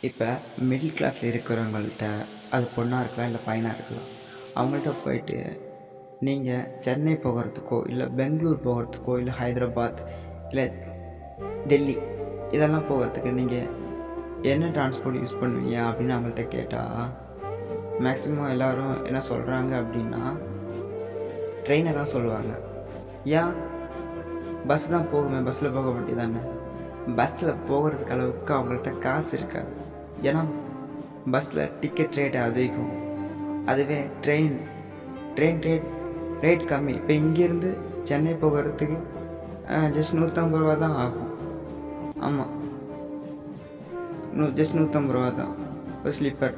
இப்போ மிடில் கிளாஸில் இருக்கிறவங்கள்ட்ட அது பொண்ணாக இருக்கலாம் இல்லை பையனாக இருக்கலாம், அவங்கள்ட்ட போயிட்டு நீங்கள் சென்னை போகிறதுக்கோ இல்லை பெங்களூர் போகிறதுக்கோ இல்லை ஹைதராபாத் இல்லை டெல்லி இதெல்லாம் போகிறதுக்கு நீங்கள் என்ன டிரான்ஸ்போர்ட் யூஸ் பண்ணுவீங்க அப்படின்னு அவங்கள்ட்ட கேட்டால் மேக்ஸிமம் எல்லோரும் என்ன சொல்கிறாங்க அப்படின்னா ட்ரெயினை தான் சொல்லுவாங்க. ஏன்? பஸ் தான் போகுமே, பஸ்ஸில் போக வேண்டியதானே. பஸ்ஸில் போகிறதுக்கு அளவுக்கு அவங்கள்ட்ட காசு இருக்காது. ஏன்னா பஸ்ஸில் டிக்கெட் ரேட் அதிகம், அதுவே ட்ரெயின் ரேட் கம்மி. இப்போ இங்கேருந்து சென்னை போகிறதுக்கு ஜஸ்ட் 150 ரூபா தான் ஆகும். ஆமாம், ஜஸ்ட் 150 ரூபா தான் ஒரு ஸ்லீப்பர்.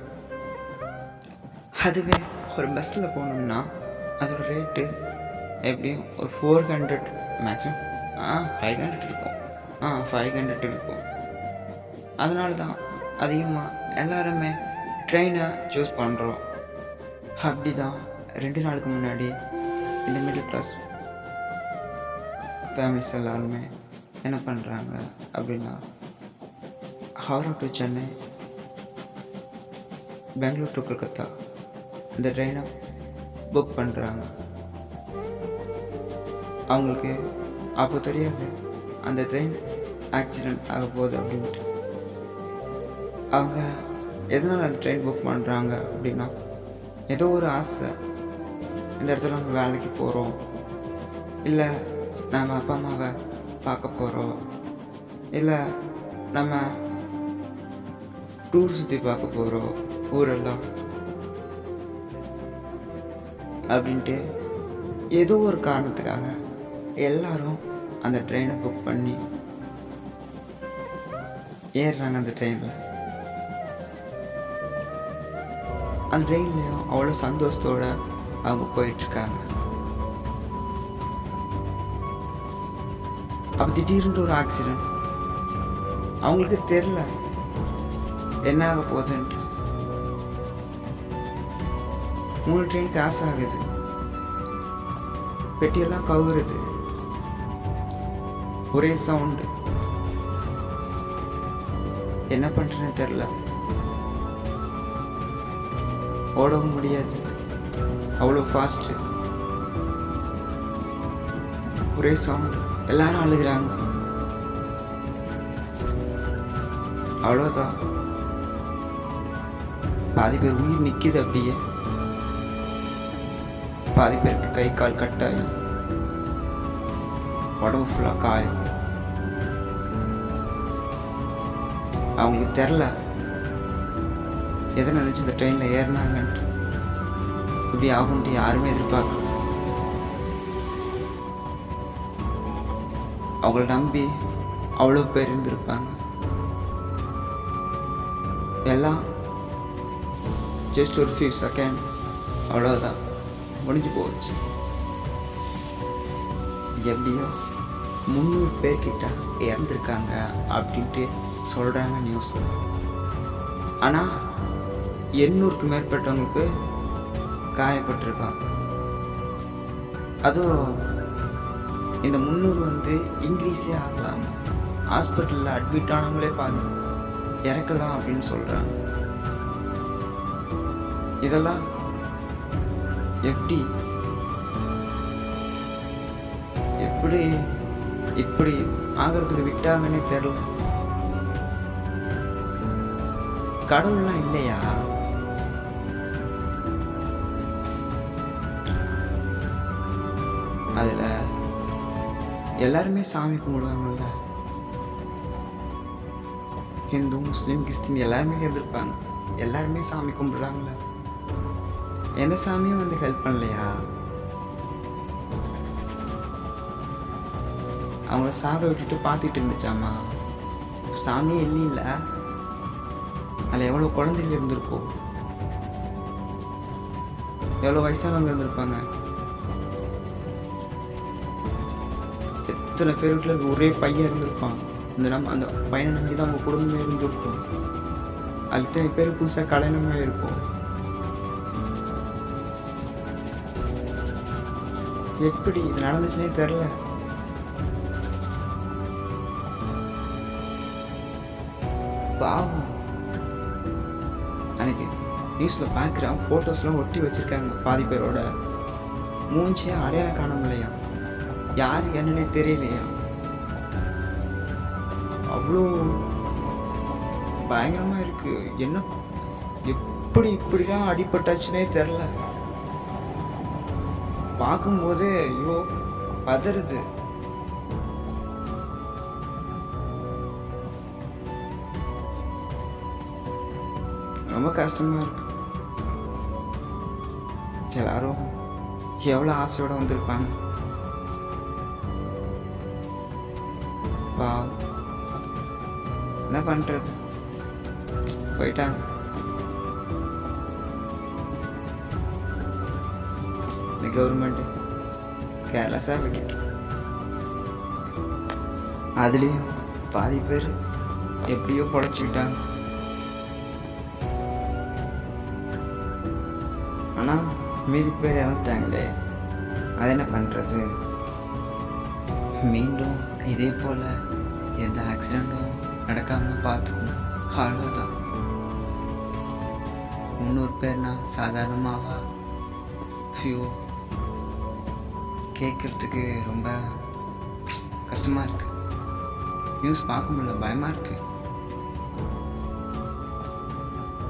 அதுவே ஒரு பஸ்ஸில் போனோம்னா அதோட ரேட்டு எப்படியும் ஒரு 400 மேக்ஸிமம் 500 இருக்கும். 500 இருக்கும். அதனால தான் அதிகமாக எல்லாருமே ட்ரெயினை சூஸ் பண்ணுறோம். அப்படி தான் 2 நாளுக்கு முன்னாடி இந்த மிடில் கிளாஸ் ஃபேமிலிஸ் எல்லாருமே என்ன பண்ணுறாங்க அப்படின்னா ஹவுரா டு சென்னை, பெங்களூர் டு கொல்கத்தா இந்த ட்ரெயினை புக் பண்ணுறாங்க. அவங்களுக்கு அப்போ தெரியாது அந்த ட்ரெயின் ஆக்சிடெண்ட் ஆக போகுது அப்படின்ட்டு. அவங்க எதனால் அந்த ட்ரெயின் புக் பண்ணுறாங்க அப்படின்னா ஏதோ ஒரு ஆசை, இந்த இடத்துல நம்ம வேலைக்கு போகிறோம், இல்லை நம்ம அப்பா அம்மாவை பார்க்க போகிறோம், இல்லை நம்ம டூர் சுற்றி பார்க்க போகிறோம் ஊரெல்லாம் அப்படின்ட்டு ஏதோ ஒரு காரணத்துக்காக எல்லாரும் அந்த ட்ரெயினை புக் பண்ணி ஏறுறாங்க. அந்த ட்ரெயினில் அந்த ட்ரெயின்லேயும் அவ்வளோ சந்தோஷத்தோடு அவங்க போயிட்டுருக்காங்க. அப்போ திடீர்னு ஒரு ஆக்சிடெண்ட். அவங்களுக்கு தெரில என்ன ஆக போகுதுன்ட்டு. 3 ட்ரெயின் கிராஸ் ஆகுது, பெட்டியெல்லாம் கவுறுது, ஒரே சவுண்டு. என்ன பண்ணுறேன்னு தெரில, ஓடவும் முடியாது, அவ்வளோ ஃபாஸ்ட்டு, ஒரே சவுண்டு, எல்லாரும் அழுகிறாங்க. அவ்வளோதான், பாதி பேர் உயிர் நிற்கிது அப்படியே, பாதி பேருக்கு கை கால் கட்டாயி உடம்பு ஃபுல்லாக காயம். அவங்களுக்கு தெரில எதை நினச்சி இந்த ட்ரெயினில் ஏறினாங்கன்ட்டு. இப்படி ஆகும்ட்டு யாருமே எதிர்பார்க்கல. அவங்கள நம்பி அவ்வளோ பேர் இருந்திருப்பாங்க. எல்லாம் ஜஸ்ட் ஒரு ஃபியூ செகண்ட், அவ்வளோதான், முடிஞ்சு போச்சு. எப்படியோ 300 பேர்கிட்ட இறந்துருக்காங்க அப்படின்ட்டு சொல்கிறாங்க நியூஸ். ஆனால் 800க்கு மேற்பட்டவங்களுக்கு காயப்பட்டிருக்கான். அதுவும் இந்த 300 இன்க்ரீஸே ஆகலாம். ஹாஸ்பிட்டலில் அட்மிட் ஆனவங்களே இறக்கலாம் அப்படின்னு சொல்கிறாங்க. இதெல்லாம் இப்படி ஆகிறதுக்கு விட்டாங்கன்னே தெரியல. கடவுள்லாம் இல்லையா? அதில் எல்லாருமே சாமி கும்பிடுவாங்கல்ல, ஹிந்து முஸ்லீம் கிறிஸ்டின் எல்லாருமே இருந்திருப்பாங்க. எல்லாருமே சாமி கும்பிடுறாங்கள, எந்த சாமியும் ஹெல்ப் பண்ணலையா? அவங்கள சாக விட்டுட்டு பார்த்துட்டு இருந்துச்சாமா. சாமியே இல்லை, அதில் எவ்வளோ குழந்தைகள் இருந்திருக்கோம், எவ்வளோ வயசானவங்க இருந்திருப்பாங்க. எத்தனை பேருக்குள்ள ஒரே பையன் இருந்திருப்பான். அந்த பையனை நம்பி தான் அவங்க குடும்பமே இருந்திருக்கும். அத்தனை பேர் புதுசாக கல்யாணமே இருக்கும். எப்படி இது நடந்துச்சுன்னே தெரில. பாவம், அன்றைக்கி நியூஸில் பார்க்குறேன், ஃபோட்டோஸ்லாம் ஒட்டி வச்சுருக்காங்க. பாதி பேரோட மூஞ்சியை அடையாளம் காண முடியலையா, யார் என்னன்னே தெரியலையா. அவ்வளோ பயங்கரமாக இருக்குது. என்ன இப்படிலாம் அடிபட்டாச்சுன்னே தெரில. பார்க்கும்போது ஐயோ பதறுது. ரொம்ப கஷ்டமாக இருக்கு. எல்லாரும் எவ்வளோ ஆசையோடு வந்திருப்பாங்க. என்ன பண்ணுறது, போயிட்டாங்க. இந்த கவர்மெண்ட்டு கேர்லெஸ்ஸாக விட்டுட்டு, அதுலேயும் பாதி பேர் எப்படியோ பொழைச்சிக்கிட்டாங்க. ஆனால் மீதி பேர் இறந்துட்டாங்களே, அது என்ன பண்ணுறது. மீண்டும் இதே போல் எந்த ஆக்சிடெண்ட்டும் நடக்காமல் பார்த்துக்கணும், அவ்வளோதான். 300 பேர்னா சாதாரணமாகவா? ஃபியூ கேட்குறதுக்கு ரொம்ப கஷ்டமாக இருக்குது. நியூஸ் பார்க்க முடியல, பயமாக இருக்குது.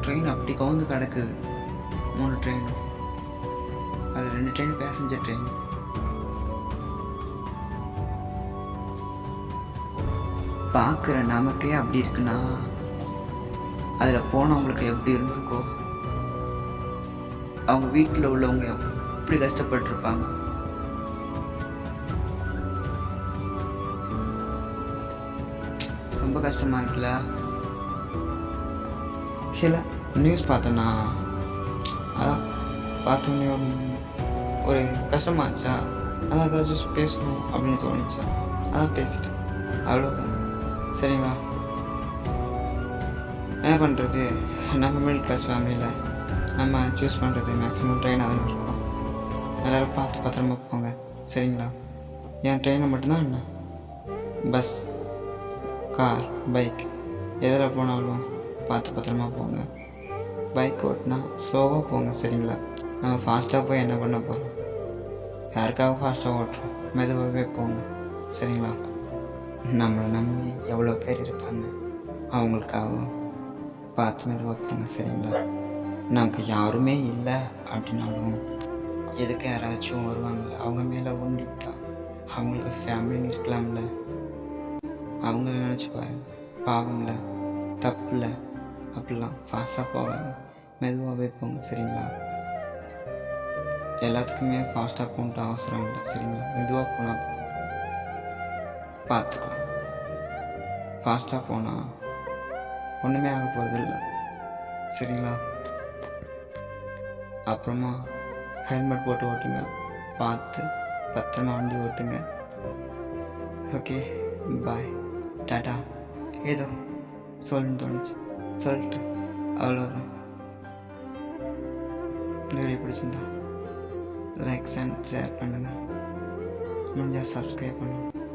ட்ரெயின் அப்படி கவுந்து கிடக்குது. 3 ட்ரெயின், அது 2 ட்ரெயின் பேசஞ்சர் ட்ரெயின். பார்க்குற நமக்கே அப்படி இருக்குன்னா அதில் போனவங்களுக்கு எப்படி இருந்திருக்கோ, அவங்க வீட்டில் உள்ளவங்க எப்படி கஷ்டப்பட்டுருப்பாங்க. ரொம்ப கஷ்டமாக இருக்குல்ல. இல்லை நியூஸ் பார்த்தேன்னா அதான் பார்த்தோன்னே ஒரு கஷ்டமாச்சா, அதான் ஏதாச்சும் பேசணும் அப்படின்னு தோணுச்சா, அதான் பேசிட்டேன், அவ்வளோதான். சரிங்களா, என்ன பண்ணுறது. நம்ம மிடில் கிளாஸ் ஃபேமிலியில் நம்ம சூஸ் பண்ணுறது மேக்ஸிமம் ட்ரெயினாக தான் இருக்கும். எல்லோரும் பார்த்து பத்திரமா போங்க, சரிங்களா. என் ட்ரெயினை மட்டும்தான் என்ன, பஸ், கார், பைக் எதில் போனாலும் பார்த்து பத்திரமா போங்க. பைக் ஓட்டினா ஸ்லோவாக போங்க, சரிங்களா. நம்ம ஃபாஸ்ட்டாக போய் என்ன பண்ண போகிறோம், யாருக்காக ஃபாஸ்ட்டாக ஓட்டுறோம், மெதுவாகவே போங்க, சரிங்களா. நம்மளை நம்பி எவ்வளோ பேர் இருப்பாங்க, அவங்களுக்காகவும் பார்த்து மெதுவாக போங்க, சரிங்களா. நமக்கு யாருமே இல்லை அப்படின்னாலும் எதுக்கு யாராச்சும் வருவாங்கள்ல, அவங்க மேலே ஒண்டிவிட்டா அவங்களுக்கு ஃபேமிலின்னு இருக்கலாம்ல. அவங்கள நினச்சி பாருங்க, பாவம்ல, தப்புல. அப்படிலாம் ஃபாஸ்ட்டாக போகாது, மெதுவாகவே போங்க, சரிங்களா. எல்லாத்துக்குமே ஃபாஸ்ட்டாக போகணுன்ட்டு அவசரம் இல்லை, சரிங்களா. மெதுவாக போனால் பார்த்துக்கலாம். ஃபாஸ்ட்டாக போனால் ஒன்றுமே ஆக போகிறதில்ல, சரிங்களா. அப்புறமா ஹெல்மெட் போட்டு ஓட்டுங்க, பார்த்து பத்திரமா வண்டி ஓட்டுங்க. ஓகே, பாய், டாட்டா. ஏதோ சொல்லணும்னு தோணுச்சு, சொல்லிட்டு அவ்வளோதான். இந்த வீடியோ பிடிச்சிருந்தா லைக்ஸ் அண்ட் ஷேர் பண்ணுங்கள், முடிஞ்சால் சப்ஸ்கிரைப் பண்ணுங்கள்.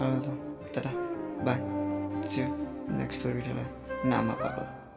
அவ்வளோதான், tata, bye. See you next வீடியோவில் நாம பார்க்கலாம்.